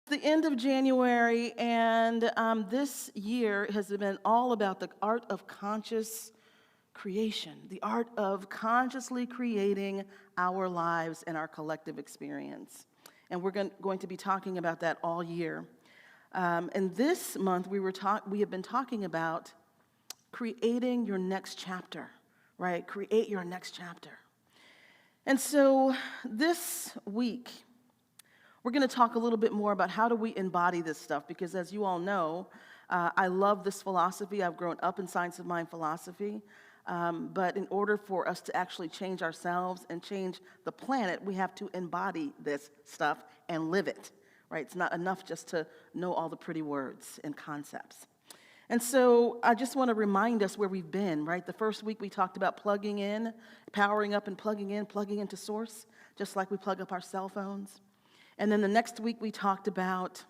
The end of January, and this year has been all about the art of conscious creation, the art of consciously creating our lives and our collective experience. And we're going to be talking about that all year. And this month, we have been talking about creating your next chapter, right? Create your next chapter. And so this week, we're going to talk a little bit more about how do we embody this stuff, because as you all know, I love this philosophy. I've grown up in science of mind philosophy, but in order for us to actually change ourselves and change the planet, we have to embody this stuff and live it, right? It's not enough just to know all the pretty words and concepts. And so I just want to remind us where we've been, right? The first week we talked about plugging in, powering up and plugging into source, just like we plug up our cell phones. And then the next week we talked about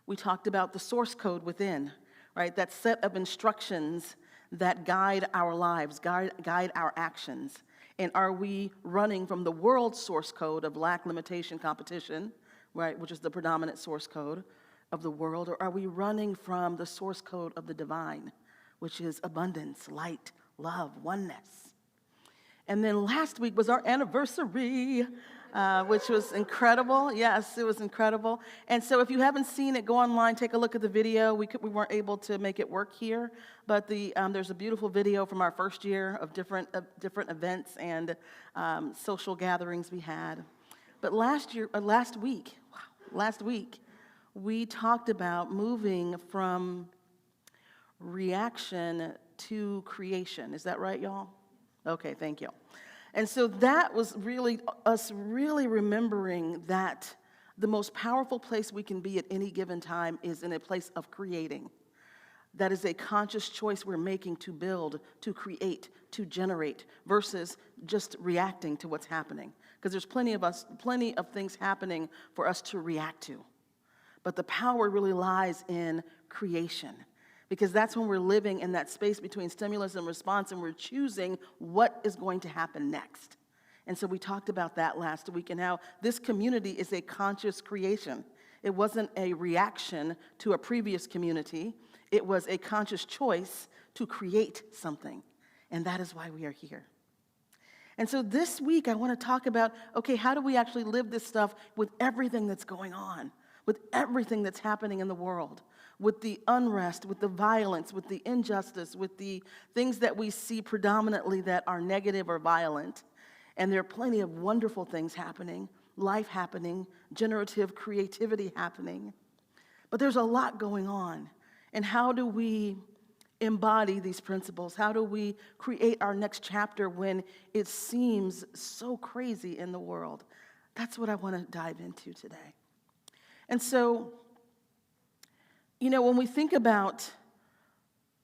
the source code within, right? That set of instructions that guide our lives, guide our actions. And are we running from the world source code of lack, limitation, competition, right, which is the predominant source code of the world, or are we running from the source code of the divine, which is abundance, light, love, oneness? And then last week was our anniversary, which was incredible. Yes, it was incredible. And so if you haven't seen it, go online, take a look at the video. We weren't able to make it work here, but there's a beautiful video from our first year of different events and social gatherings we had. But last week, we talked about moving from reaction to creation. Is that right, y'all? Okay, thank you. And so that was really us really remembering that the most powerful place we can be at any given time is in a place of creating. That is a conscious choice we're making to build, to create, to generate, versus just reacting to what's happening. Because there's plenty of things happening for us to react to. But the power really lies in creation. Because that's when we're living in that space between stimulus and response, and we're choosing what is going to happen next. And so we talked about that last week, and how this community is a conscious creation. It wasn't a reaction to a previous community. It was a conscious choice to create something. And that is why we are here. And so this week, I want to talk about, okay, how do we actually live this stuff with everything that's going on, with everything that's happening in the world? With the unrest, with the violence, with the injustice, with the things that we see predominantly that are negative or violent. And there are plenty of wonderful things happening, life happening, generative creativity happening. But there's a lot going on. And how do we embody these principles? How do we create our next chapter when it seems so crazy in the world? That's what I want to dive into today. And so, you know, when we think about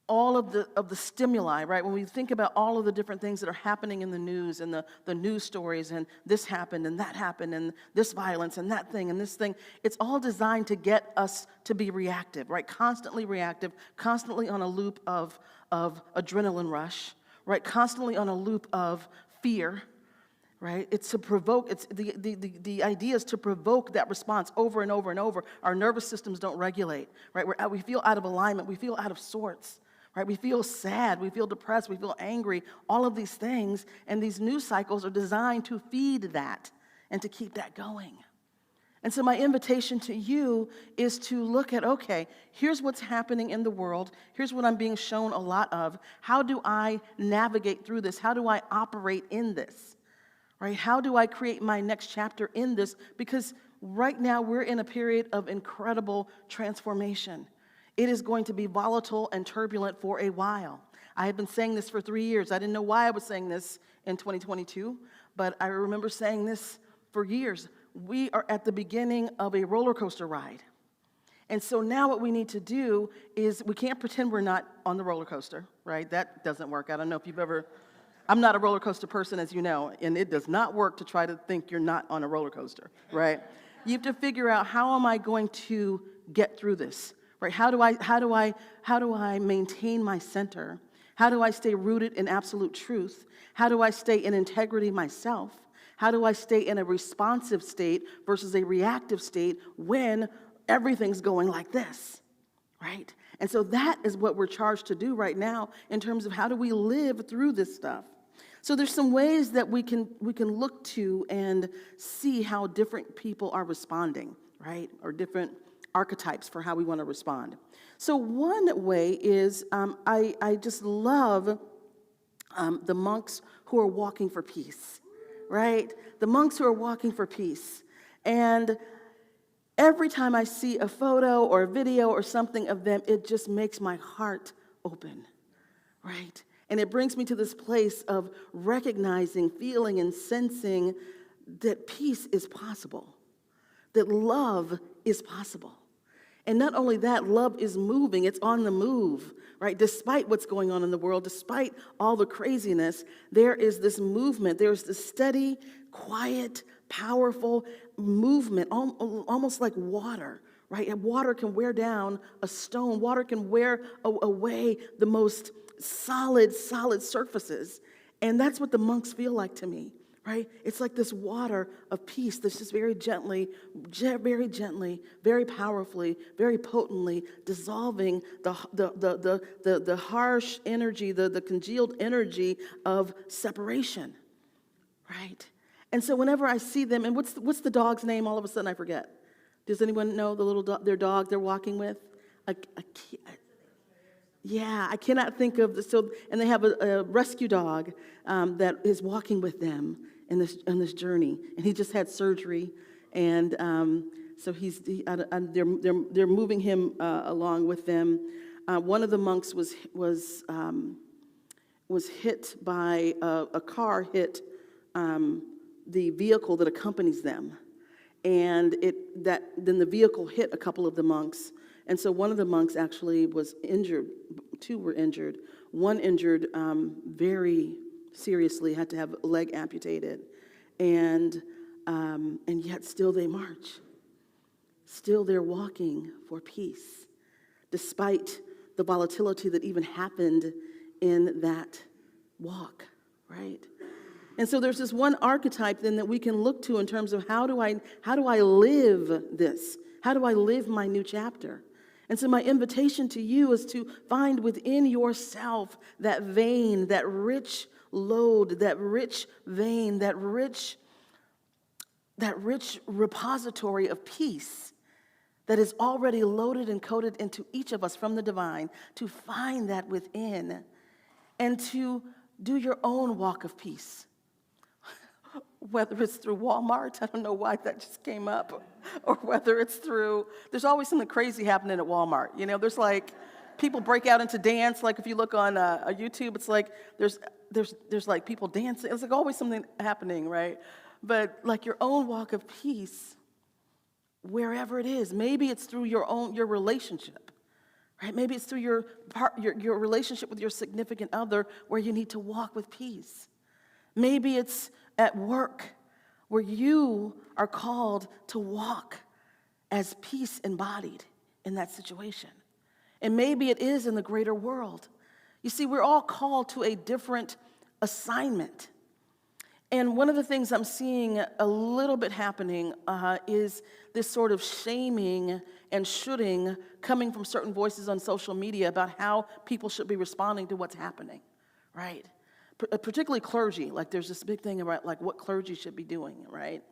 all of the stimuli, right? When we think about all of the different things that are happening in the news and the news stories, and this happened and that happened and this violence and that thing and this thing, it's all designed to get us to be reactive, right? Constantly reactive, constantly on a loop of adrenaline rush, right? Constantly on a loop of fear. Right? It's to provoke, it's the idea is to provoke that response over and over and over. Our nervous systems don't regulate, right? We feel out of alignment, we feel out of sorts, right? We feel sad, we feel depressed, we feel angry, all of these things, and these news cycles are designed to feed that and to keep that going. And so my invitation to you is to look at, okay, here's what's happening in the world, here's what I'm being shown a lot of. How do I navigate through this? How do I operate in this? Right? How do I create my next chapter in this? Because right now we're in a period of incredible transformation. It is going to be volatile and turbulent for a while. I have been saying this for 3 years. I didn't know why I was saying this in 2022, but I remember saying this for years. We are at the beginning of a roller coaster ride. And so now what we need to do is we can't pretend we're not on the roller coaster, right? That doesn't work. I don't know if you've ever... I'm not a roller coaster person, as you know, and it does not work to try to think you're not on a roller coaster, right? You have to figure out, how am I going to get through this, right? How do I maintain my center? How do I stay rooted in absolute truth? How do I stay in integrity myself? How do I stay in a responsive state versus a reactive state when everything's going like this, right? And so that is what we're charged to do right now in terms of how do we live through this stuff. So there's some ways that we can look to and see how different people are responding, right? Or different archetypes for how we want to respond. So one way is I just love the monks who are walking for peace, right? The monks who are walking for peace. And every time I see a photo or a video or something of them, it just makes my heart open, right? And it brings me to this place of recognizing, feeling, and sensing that peace is possible, that love is possible. And not only that, love is moving, it's on the move, right? Despite what's going on in the world, despite all the craziness, there is this movement, there's this steady, quiet, powerful movement, almost like water, right? And water can wear down a stone, water can wear away the most solid surfaces. And that's what the monks feel like to me, right? It's like this water of peace that's just very gently, very powerfully, very potently dissolving the harsh energy, the congealed energy of separation, right? And so whenever I see them, and what's the dog's name? All of a sudden I forget. Does anyone know the little their dog they're walking with? Yeah, I cannot think of and they have a rescue dog that is walking with them in this journey, and he just had surgery, and so they're moving him along with them. One of the monks was hit by a car hit the vehicle that accompanies them, and then the vehicle hit a couple of the monks. And so one of the monks actually was injured. Two were injured. One injured very seriously, had to have a leg amputated. And yet still they march. Still they're walking for peace, despite the volatility that even happened in that walk, right? And so there's this one archetype then that we can look to in terms of how do I live this? How do I live my new chapter? And so my invitation to you is to find within yourself that vein, that rich load, that rich vein, that rich repository of peace that is already loaded and coded into each of us from the divine, to find that within and to do your own walk of peace. Whether it's through Walmart, I don't know why that just came up, or whether it's there's always something crazy happening at Walmart. You know, there's like, people break out into dance. Like if you look on YouTube, it's like there's like people dancing. It's like always something happening, right? But like your own walk of peace, wherever it is, maybe it's through your relationship, right? Maybe it's through your relationship with your significant other, where you need to walk with peace. Maybe it's at work, where you are called to walk as peace embodied in that situation. And maybe it is in the greater world. You see, we're all called to a different assignment. And one of the things I'm seeing a little bit happening is this sort of shaming and shoulding coming from certain voices on social media about how people should be responding to what's happening, right? Particularly clergy. Like there's this big thing about like what clergy should be doing, right?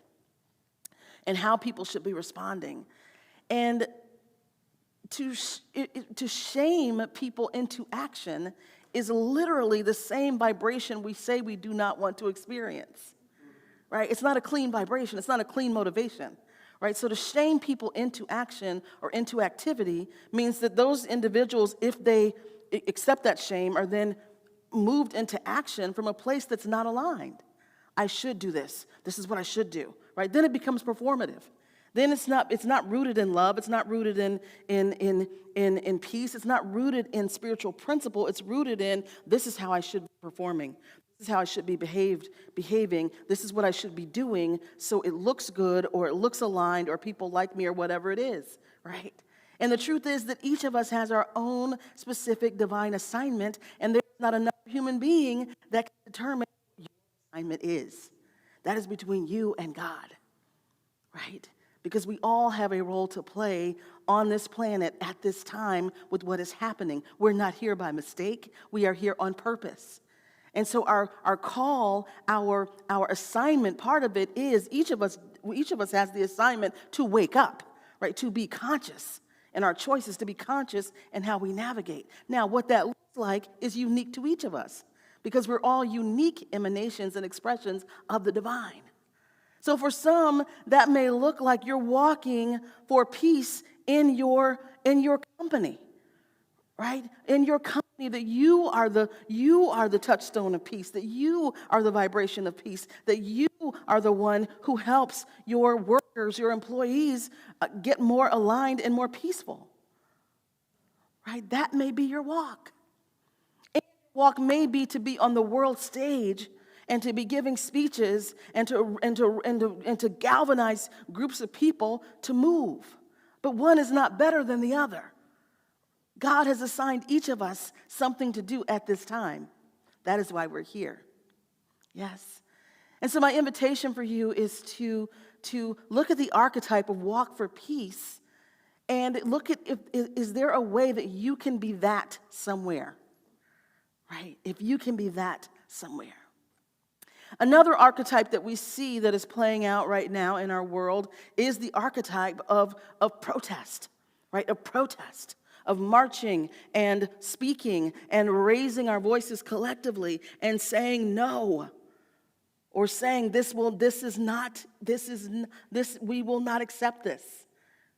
And how people should be responding. And to shame people into action is literally the same vibration we say we do not want to experience, right? It's not a clean vibration. It's not a clean motivation, right? So to shame people into action or into activity means that those individuals, if they accept that shame, are then moved into action from a place that's not aligned. I should do this. This is what I should do, right? Then it becomes performative. Then it's not rooted in love. It's not rooted in peace. It's not rooted in spiritual principle. It's rooted in this is how I should be performing. This is how I should be behaving. This is what I should be doing so it looks good or it looks aligned or people like me or whatever it is, right? And the truth is that each of us has our own specific divine assignment, and there's not another human being that can determine what your assignment is. That is between you and God, right? Because we all have a role to play on this planet at this time with what is happening. We're not here by mistake. We are here on purpose. And so our call, our assignment, part of it is each of us has the assignment to wake up, right? To be conscious. And our choice is to be conscious in how we navigate. Now, what that looks like is unique to each of us because we're all unique emanations and expressions of the divine. So for some, that may look like you're walking for peace in your company, right? In your company, that you are the touchstone of peace, that you are the vibration of peace, that you are the one who helps your workers, your employees get more aligned and more peaceful, right? That may be your walk. And your walk may be to be on the world stage and to be giving speeches and to galvanize groups of people to move. But one is not better than the other. God has assigned each of us something to do at this time. That is why we're here. Yes. And so my invitation for you is to look at the archetype of walk for peace and look at is there a way that you can be that somewhere, right? If you can be that somewhere. Another archetype that we see that is playing out right now in our world is the archetype of protest, right? Of protest, of marching and speaking and raising our voices collectively and saying no, or saying we will not accept this,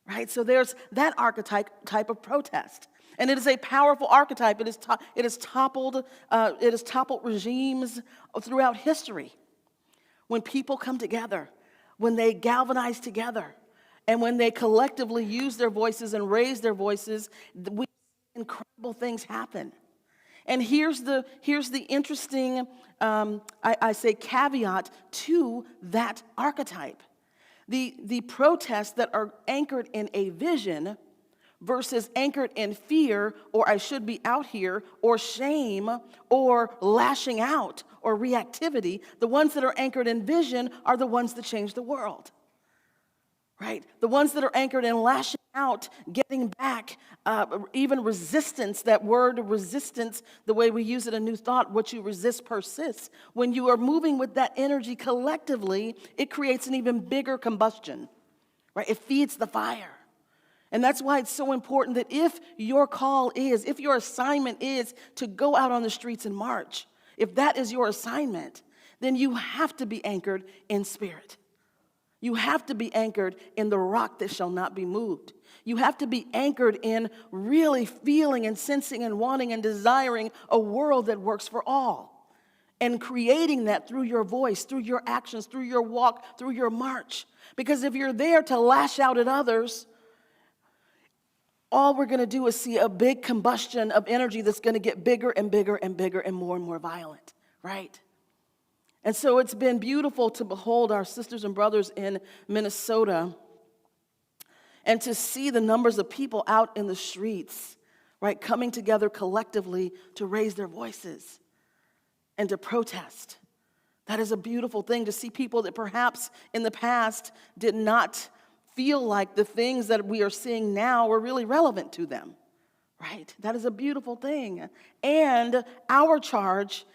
right? So there's that archetype of protest. And it is a powerful archetype. It has toppled regimes throughout history. When people come together, when they galvanize together, and when they collectively use their voices and raise their voices, incredible things happen. And here's the interesting, I say caveat to that archetype. The protests that are anchored in a vision versus anchored in fear, or I should be out here, or shame, or lashing out, or reactivity, the ones that are anchored in vision are the ones that change the world, right? The ones that are anchored in lashing out, getting back, even resistance, that word resistance, the way we use it in New Thought, what you resist persists. When you are moving with that energy collectively, it creates an even bigger combustion, right? It feeds the fire. And that's why it's so important that if your assignment is to go out on the streets and march, if that is your assignment, then you have to be anchored in spirit. You have to be anchored in the rock that shall not be moved. You have to be anchored in really feeling and sensing and wanting and desiring a world that works for all. And creating that through your voice, through your actions, through your walk, through your march. Because if you're there to lash out at others, all we're going to do is see a big combustion of energy that's going to get bigger and bigger and bigger and more violent, right? And so it's been beautiful to behold our sisters and brothers in Minnesota and to see the numbers of people out in the streets, right, coming together collectively to raise their voices and to protest. That is a beautiful thing to see people that perhaps in the past did not feel like the things that we are seeing now were really relevant to them, right? That is a beautiful thing. And our charge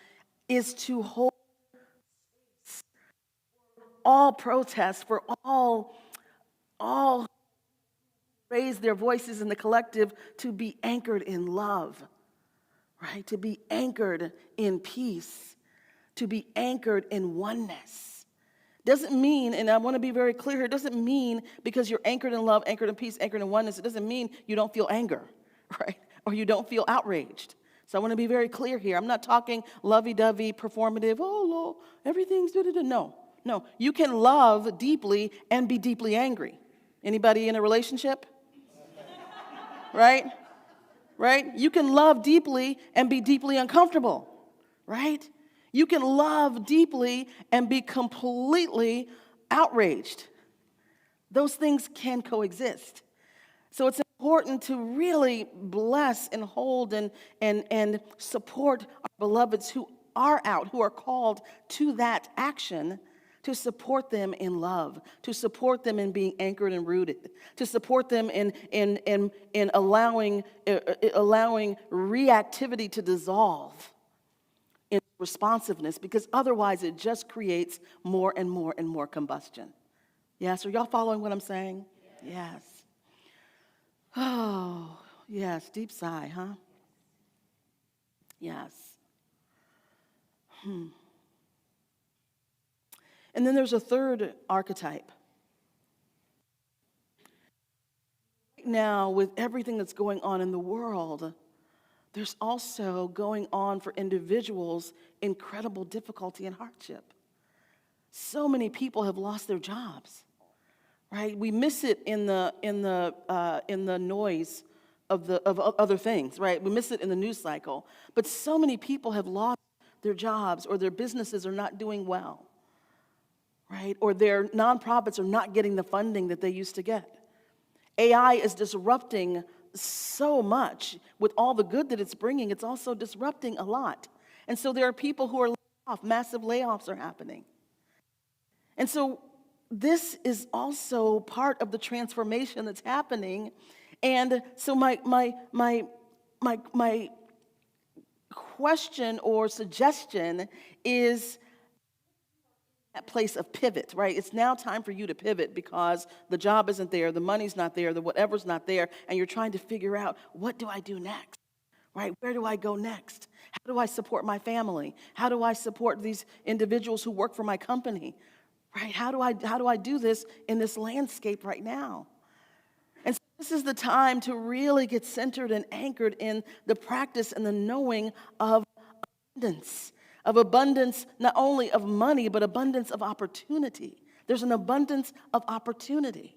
is to hold all protests, for all raise their voices in the collective to be anchored in love, right? To be anchored in peace, to be anchored in oneness. Doesn't mean, and I want to be very clear, it doesn't mean because you're anchored in love, anchored in peace, anchored in oneness, it doesn't mean you don't feel anger, right? Or you don't feel outraged. So I want to be very clear here. I'm not talking lovey-dovey, performative, oh, Lord, everything's da-da-da. No, you can love deeply and be deeply angry. Anybody in a relationship? Right? You can love deeply and be deeply uncomfortable, right? You can love deeply and be completely outraged. Those things can coexist. So it's important to really bless and hold and support our beloveds who are out, who are called to that action, to support them in love, to support them in being anchored and rooted, to support them in allowing reactivity to dissolve in responsiveness, because otherwise it just creates more and more and more combustion. Yes, are y'all following what I'm saying? Yes. Oh, yes, deep sigh, huh? Yes. And then there's a third archetype. Right now, with everything that's going on in the world, there's also going on for individuals incredible difficulty and hardship. So many people have lost their jobs, right? We miss it in the noise of other things, right? We miss it in the news cycle. But so many people have lost their jobs, or their businesses are not doing well, right? Or their nonprofits are not getting the funding that they used to get. AI is disrupting so much. With all the good that it's bringing, it's also disrupting a lot. And so there are people who are laid off. Massive layoffs are happening. And so this is also part of the transformation that's happening. And so my question or suggestion is that place of pivot, right? It's now time for you to pivot, because the job isn't there, the money's not there, the whatever's not there, and you're trying to figure out, what do I do next, right? Where do I go next? How do I support my family? How do I support these individuals who work for my company, right? How do I do this in this landscape right now? And so this is the time to really get centered and anchored in the practice and the knowing of abundance, not only of money, but abundance of opportunity. There's an abundance of opportunity.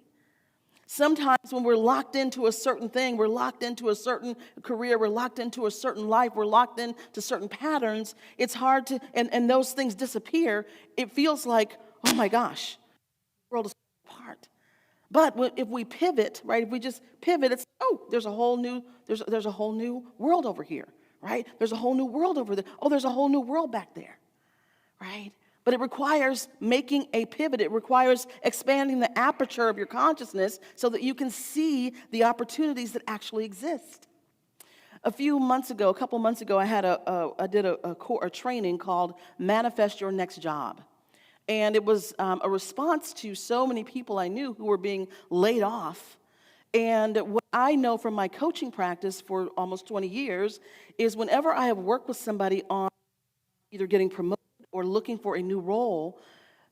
Sometimes when we're locked into a certain thing, we're locked into a certain career, we're locked into a certain life, we're locked into certain patterns, it's hard to, and those things disappear. It feels like, oh my gosh, the world is falling apart. But if we pivot, right, if we just pivot, it's, there's a whole new world over here. Right? There's a whole new world over there. Oh, there's a whole new world back there, right? But it requires making a pivot. It requires expanding the aperture of your consciousness so that you can see the opportunities that actually exist. A couple months ago, I did a training called Manifest Your Next Job. And it was a response to so many people I knew who were being laid off. And what I know from my coaching practice for almost 20 years is whenever I have worked with somebody on either getting promoted or looking for a new role,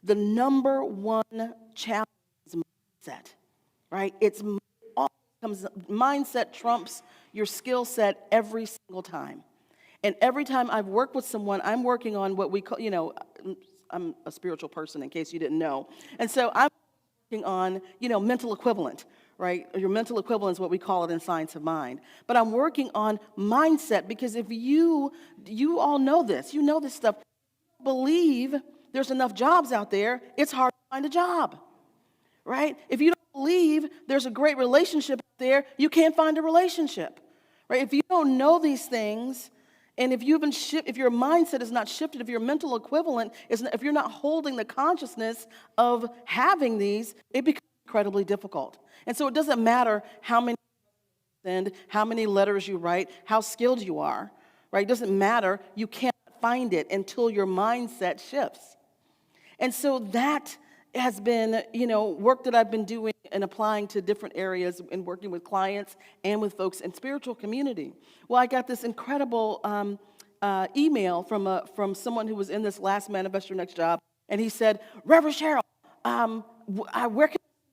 the number one challenge is mindset, right? Mindset trumps your skill set every single time. And every time I've worked with someone, I'm working on what we call, I'm a spiritual person in case you didn't know. And so I'm working on, mental equivalent. Right? Your mental equivalent is what we call it in science of mind. But I'm working on mindset, because if you all know this, you know this stuff, believe there's enough jobs out there, it's hard to find a job, right? If you don't believe there's a great relationship out there, you can't find a relationship, right? If you don't know these things, and if your mindset is not shifted, if your mental equivalent if you're not holding the consciousness of having these, it becomes incredibly difficult. And so it doesn't matter how many you send, how many letters you write, how skilled you are, right? It doesn't matter. You can't find it until your mindset shifts. And so that has been, work that I've been doing and applying to different areas and working with clients and with folks in spiritual community. Well, I got this incredible email from someone who was in this last Manifest Your Next Job, and he said, Reverend Cheryl,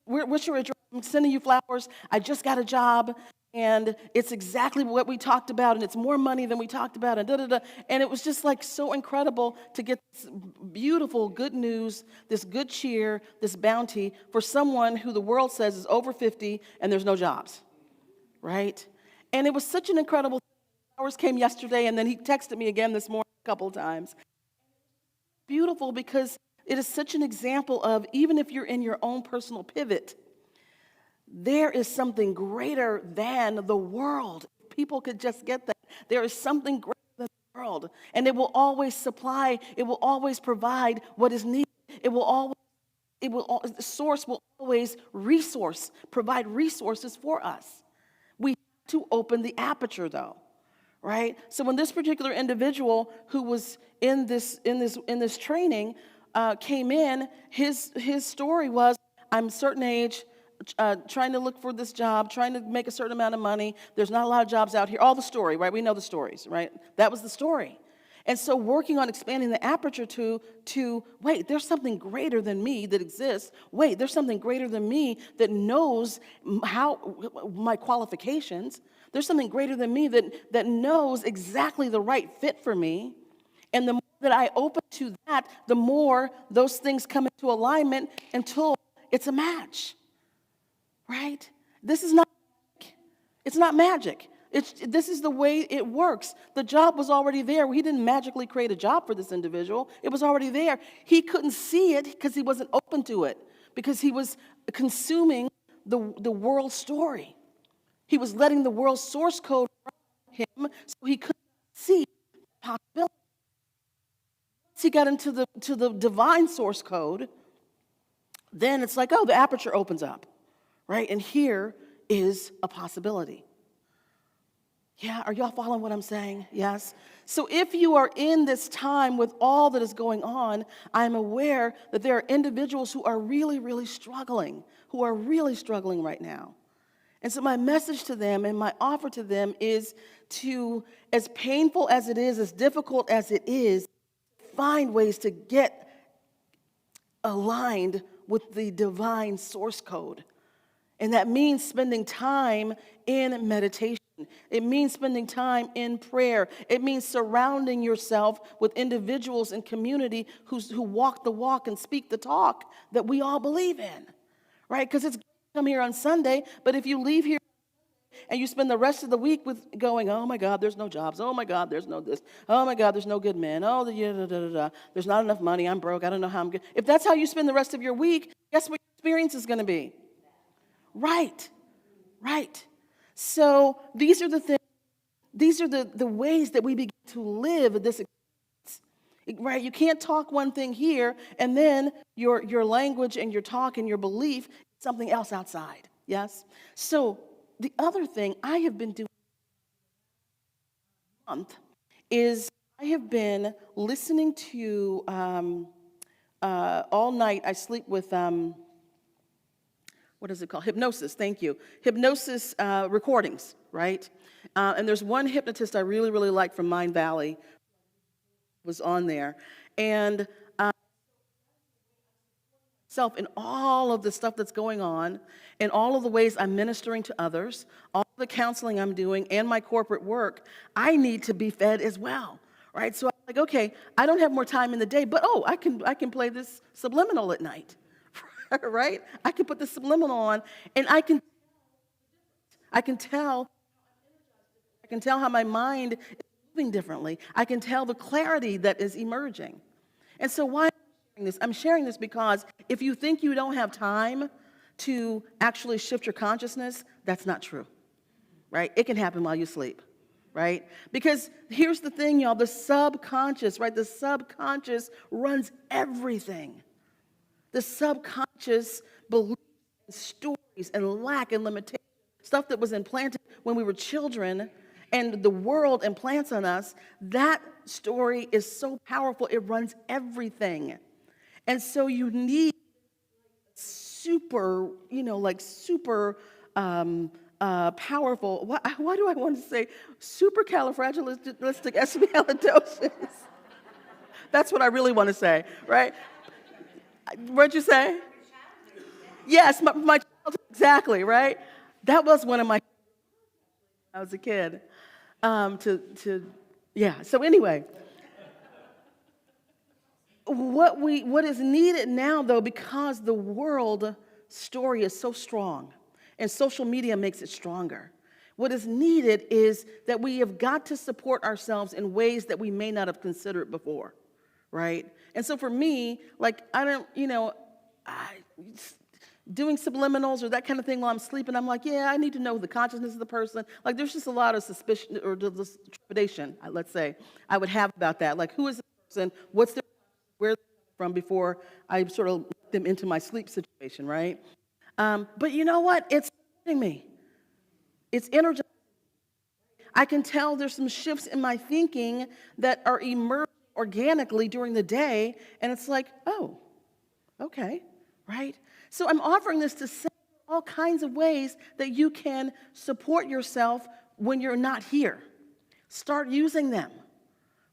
what's your address? I'm sending you flowers. I just got a job, and it's exactly what we talked about, and it's more money than we talked about, and da-da-da. And it was just like so incredible to get this beautiful good news, this good cheer, this bounty for someone who the world says is over 50 and there's no jobs, right? And it was such an incredible thing. Flowers came yesterday, and then he texted me again this morning a couple of times. Beautiful, because it is such an example of, even if you're in your own personal pivot, there is something greater than the world. People could just get that. There is something greater than the world. And it will always supply, it will always provide what is needed. the source will always provide resources for us. We have to open the aperture, though, right? So when this particular individual who was in this training came in, his story was, I'm a certain age, trying to look for this job, trying to make a certain amount of money. There's not a lot of jobs out here. All the story, right? We know the stories, right? That was the story. And so working on expanding the aperture to wait, there's something greater than me that exists. Wait, there's something greater than me that knows my qualifications. There's something greater than me that knows exactly the right fit for me. And the more that I open to that, the more those things come into alignment until it's a match, right? It's not magic. This is the way it works. The job was already there. He didn't magically create a job for this individual. It was already there. He couldn't see it because he wasn't open to it, because he was consuming the world story. He was letting the world source code run him, so he couldn't see possibility. Once he got into the divine source code, then it's like, oh, the aperture opens up, right? And here is a possibility. Yeah, are y'all following what I'm saying? Yes? So if you are in this time with all that is going on, I'm aware that there are individuals who are really, really struggling, right now. And so my message to them and my offer to them is to, as painful as it is, as difficult as it is, find ways to get aligned with the divine source code. And that means spending time in meditation. It means spending time in prayer. It means surrounding yourself with individuals and community who walk the walk and speak the talk that we all believe in, right? Because it's great to come here on Sunday, but if you leave here and you spend the rest of the week with going, oh my God, there's no jobs. Oh my God, there's no this. Oh my God, there's no good men. Oh, there's not enough money. I'm broke. I don't know how I'm good. If that's how you spend the rest of your week, guess what your experience is going to be? Right. So these are the things. These are the ways that we begin to live this experience, right? You can't talk one thing here and then your language and your talk and your belief is something else outside, yes? So the other thing I have been doing this month is I have been listening to, all night I sleep with, what is it called? Hypnosis, thank you. Hypnosis recordings, right? And there's one hypnotist I really, really like from Mind Valley was on there. And self in all of the stuff that's going on, and all of the ways I'm ministering to others, all the counseling I'm doing, and my corporate work, I need to be fed as well, right? So I'm like, okay, I don't have more time in the day, but I can play this subliminal at night. Right? I can put the subliminal on, and I can tell how my mind is moving differently. I can tell the clarity that is emerging. And so why am I sharing this? I'm sharing this because if you think you don't have time to actually shift your consciousness, that's not true, right? It can happen while you sleep, right? Because here's the thing, y'all, the subconscious, right? The subconscious runs everything. The subconscious beliefs, stories, and lack and limitation, stuff that was implanted when we were children, and the world implants on us, that story is so powerful, it runs everything. And so you need super powerful, why do I want to say supercalifragilisticexpialidocious? That's what I really want to say, right? What'd you say? Yes, my childhood, exactly, right? That was one of my, I was a kid. So anyway, what is needed now, though, because the world story is so strong, and social media makes it stronger, what is needed is that we have got to support ourselves in ways that we may not have considered before, right? And so for me, like, doing subliminals or that kind of thing while I'm sleeping, I'm like, yeah, I need to know the consciousness of the person. Like, there's just a lot of suspicion or trepidation, let's say, I would have about that. Like, who is the person? What's their, where? from before I sort of let them into my sleep situation, right? But you know what? It's supporting me. It's energizing. I can tell there's some shifts in my thinking that are emerging organically during the day, and it's like, oh, okay, right? So I'm offering this to say all kinds of ways that you can support yourself when you're not here. Start using them.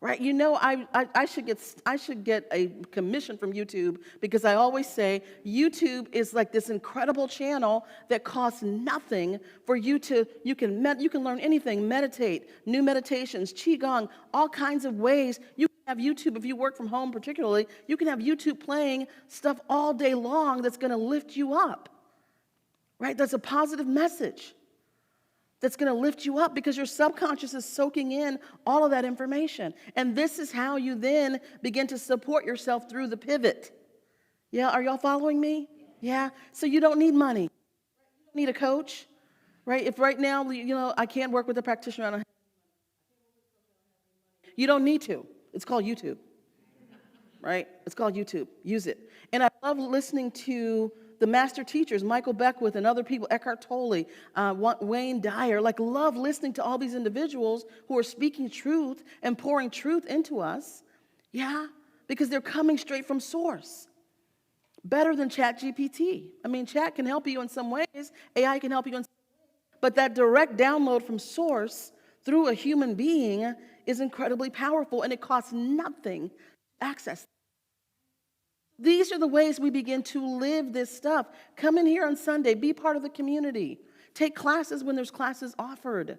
Right? You know, I should get a commission from YouTube, because I always say YouTube is like this incredible channel that costs nothing for you to, you can learn anything, meditate, new meditations, qigong, all kinds of ways. You can have YouTube, if you work from home particularly, you can have YouTube playing stuff all day long that's going to lift you up. Right? That's a positive message. That's going to lift you up, because your subconscious is soaking in all of that information. And this is how you then begin to support yourself through the pivot. Yeah, are y'all following me? Yeah? So you don't need money. You don't need a coach, right? If right now, I can't work with a practitioner, you don't need to. It's called YouTube, right? It's called YouTube. Use it. And I love listening to the master teachers, Michael Beckwith and other people, Eckhart Tolle, Wayne Dyer. Love listening to all these individuals who are speaking truth and pouring truth into us. Yeah, because they're coming straight from source. Better than ChatGPT. I mean, Chat can help you in some ways. AI can help you in some ways. But that direct download from source through a human being is incredibly powerful, and it costs nothing to access. These are the ways we begin to live this stuff. Come in here on Sunday. Be part of the community. Take classes when there's classes offered,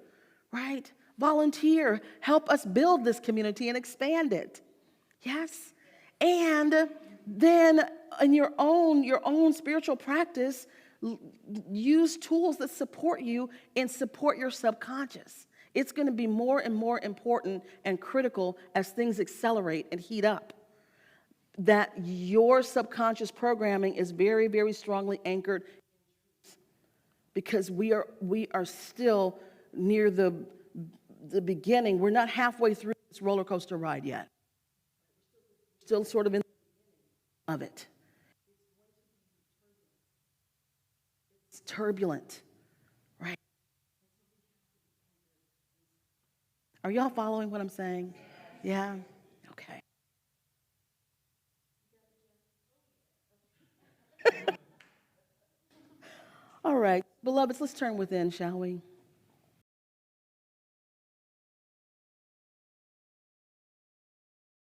right? Volunteer. Help us build this community and expand it. Yes? And then in your own spiritual practice, use tools that support you and support your subconscious. It's going to be more and more important and critical as things accelerate and heat up, that your subconscious programming is very, very strongly anchored, because we are still near the beginning. We're not halfway through this roller coaster ride yet. Still sort of in the of it. It's turbulent, right? Are y'all following what I'm saying? Yeah? Okay. All right, beloveds, let's turn within, shall we?